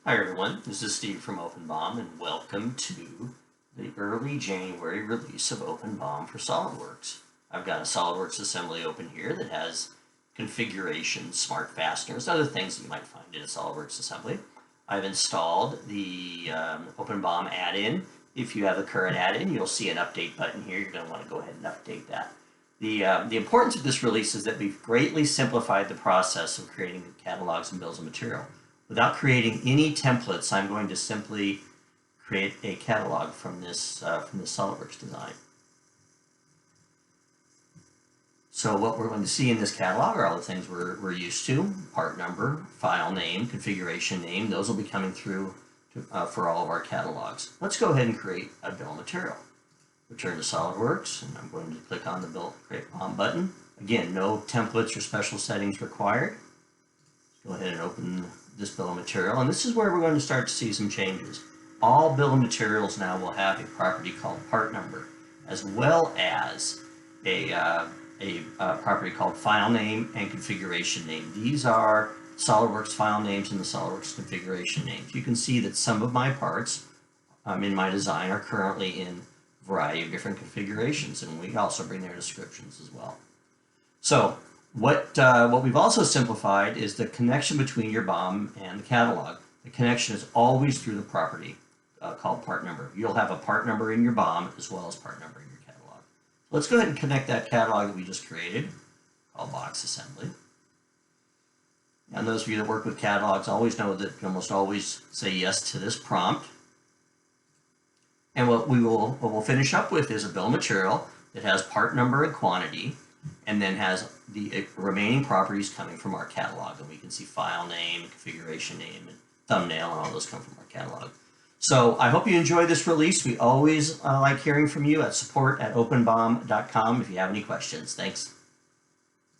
Hi everyone, this is Steve from OpenBOM and welcome to the early January release of OpenBOM for SolidWorks. I've got a SolidWorks assembly open here that has configuration, smart fasteners, other things that you might find in a SolidWorks assembly. I've installed the OpenBOM add-in. If you have the current add-in, you'll see an update button here. You're going to want to go ahead and update that. The importance of this release is that we've greatly simplified the process of creating catalogs and bills of material. Without creating any templates, I'm going to simply create a catalog from this SolidWorks design. So what we're going to see in this catalog are all the things we're used to: part number, file name, configuration name. Those will be coming through for all of our catalogs. Let's go ahead and create a bill of material. Return to SolidWorks, and I'm going to click on the Create BOM button. Again, no templates or special settings required. Let's go ahead and open this bill of material, and this is where we're going to start to see some changes. All bill of materials now will have a property called part number, as well as a property called file name and configuration name. These are SolidWorks file names and the SolidWorks configuration names. You can see that some of my parts in my design are currently in a variety of different configurations, and we also bring their descriptions as well. So what we've also simplified is the connection between your BOM and the catalog. The connection is always through the property called part number. You'll have a part number in your BOM as well as part number in your catalog. Let's go ahead and connect that catalog that we just created, called box assembly. And those of you that work with catalogs always know that you almost always say yes to this prompt. And what we'll finish up with is a bill of material that has part number and quantity, and then has the remaining properties coming from our catalog. And we can see file name, configuration name, and thumbnail, and all those come from our catalog. So I hope you enjoy this release. We always like hearing from you at support@openbom.com if you have any questions. Thanks.